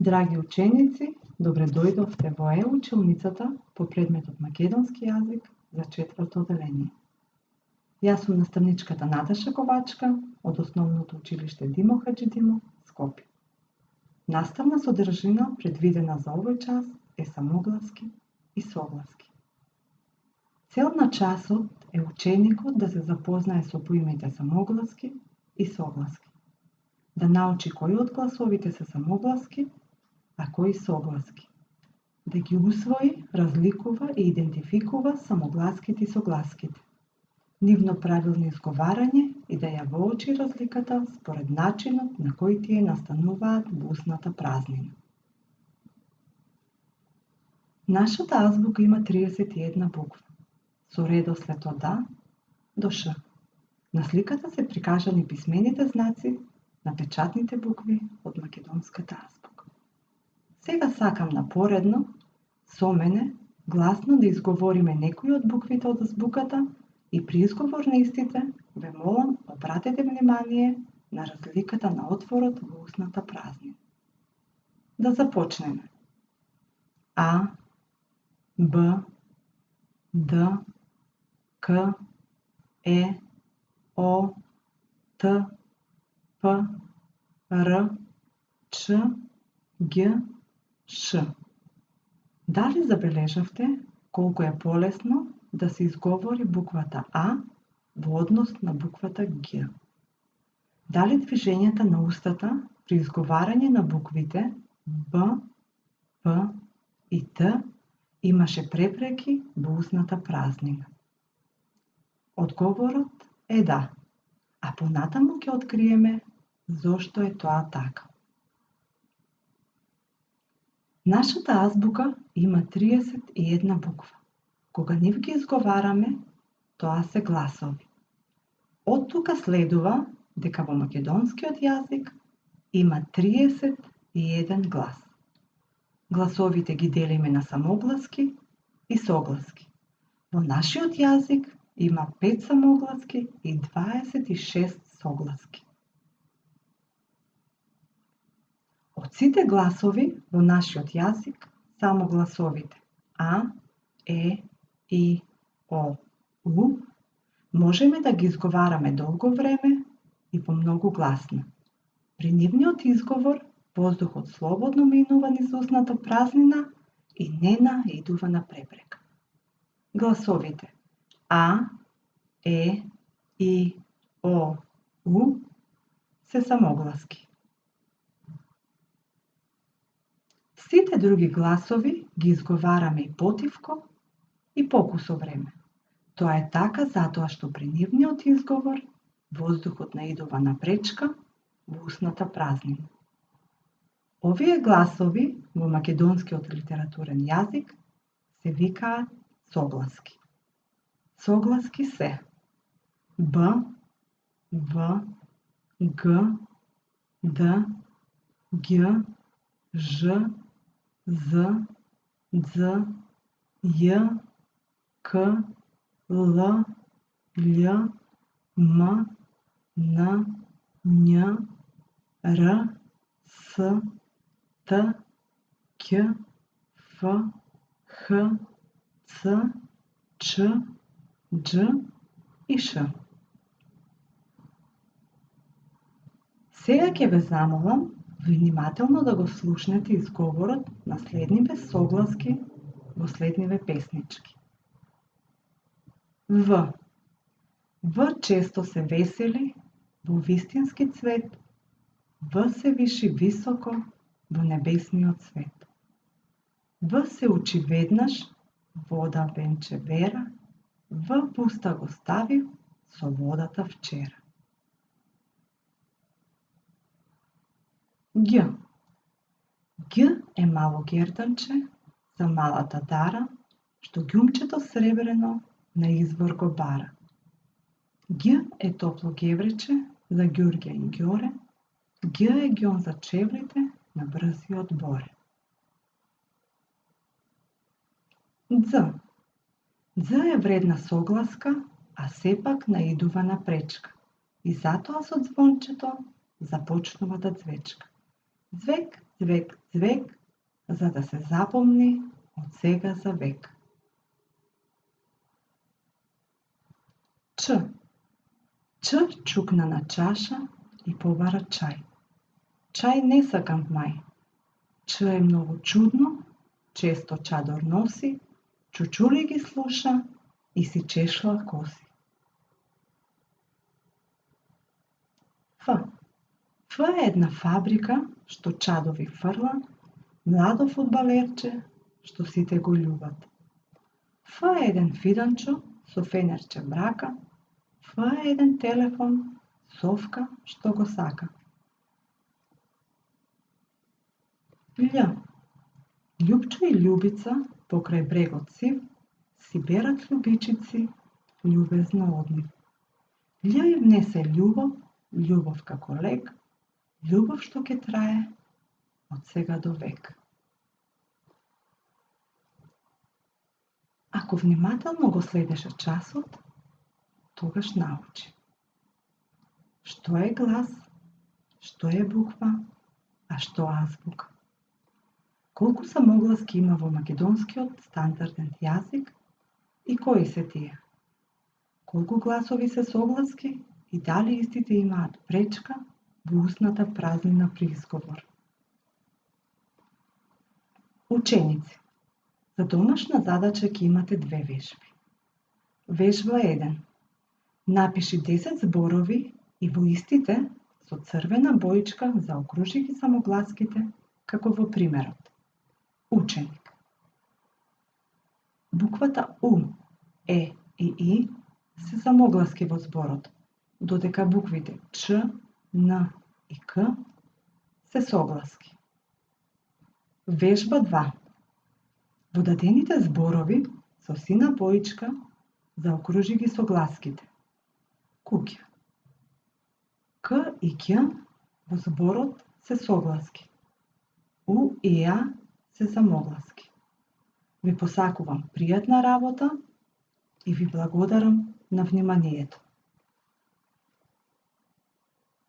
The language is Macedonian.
Драги ученици, добре дојдовте во училницата по предметот македонски јазик за 4-то одделение. Јас сум наставничката Наташа Ковачка од Основното училиште Димо Хаџидимо, Скопје. Наставна содржина предвидена за овој час е самогласки и согласки. Цел на часот е ученикот да се запознае со поимите самогласки и согласки, да научи кои од гласовите се самогласки, а кои согласки, да ги усвои, разликува и идентификува самогласките и согласките, нивно правилно изговарање и да ја воочи разликата според начинот на кој тие настануваат во устната празнина. Нашата азбука има 31 букви, со редослед од А до Ш. На сликата се прикажани писмените знаци на печатните букви од македонската азбука. Сега сакам напоредно, со мене, гласно да изговориме некои од буквите од азбуката и при изговор на истите ве молам обратете внимание на разликата на отворот во устната празнина. Да започнеме. А, Б, Д, К, Е, О, Т, П, Р, Ч, Г, Ш. Дали забележавте колку е полесно да се изговори буквата А во однос на буквата Г? Дали движењата на устата при изговарање на буквите Б, П и Т имаше препреки во устната празнина? Одговорот е да, а понатаму ќе откриеме зошто е тоа така. Нашата азбука има 31 буква. Кога нив ги изговараме, тоа се гласови. Од тука следува дека во македонскиот јазик има 31 глас. Гласовите ги делиме на самогласки и согласки. Во нашиот јазик има 5 самогласки и 26 согласки. Од сите гласови во нашиот јазик, само гласовите А, Е, И, О, У можеме да ги изговараме долго време и помногу гласно. При нивниот изговор воздухот слободно минува низ устната празнина и не наидува на препрека. Гласовите А, Е, И, О, У се самогласки. Сите други гласови ги изговараме и потивко и покусо време. Тоа е така затоа што при нивниот изговор воздухот наидува на пречка во устната празнина. Овие гласови во македонскиот литературен јазик се викаат согласки. Согласки се Б, В, Г, Д, Г, Ж, З, Дз, Ј, К, Л, Љ, М, Н, Њ, Р, С, Т, Қ, Ф, Х, Ц, Ч, Дж и Ш. Сега ќе ве замолам внимателно да го слушнете изговорот на следниве согласки во следниве песнички. В. В често се весели во вистински цвет, В се виши високо во небесниот свет. В се учи веднаш, вода венче вера, В пуста го ставив со водата вчера. Г. Г е мало герданче за малата дара, што ѓумчето сребрено на извор го бара. Г е топло геврече за Ѓурѓа и Ѓоре, Г е ѓон за чевлите на брзиот боре. Дз. Дз е вредна согласка, а сепак наидува на пречка и затоа со звончето започнува да звечка. Звек, звек, звек, за да се запомни од сега за век. Ч. Ч чукна на чаша и побара чај. Чај не сакам мај. Ч е многу чудно, често чадор носи, чучули ги слуша и си чешла коси. Ф. Ф е една фабрика што чадови фрла, младо фудбалерче што сите го љубат. Ф е еден фиданчо со фенерче мрака, Ф е еден телефон, совка што го сака. Љ. Љупчо и љубица покрај брегот сив си берат љубичици љубезно од нив. Љ им несе љубов, љубов како лек, љубов што ќе трае од сега до век. Ако внимателно го следеше часот, тогаш научи. Што е глас, што е буква, а што азбука. Колку самогласки има во македонскиот стандарден јазик и кои се тие? Колку гласови се согласки и дали истите имаат пречка во устната празнина при изговор? Ученици, за домашна задача ќе имате 2 вежби. Вежба 1. Напиши 10 зборови и во истите со црвена боичка заокружи ги самогласките како во примерот. Ученик. Буквата У, Е и И се самогласки во зборот, додека буквите Ч, Н и К се согласки. Вежба 2. Во дадените зборови со сина боичка заокружи ги согласките. Куќа. К и Ќ во зборот се согласки. У и Ја се самогласки. Ви посакувам пријатна работа и ви благодарам на вниманието.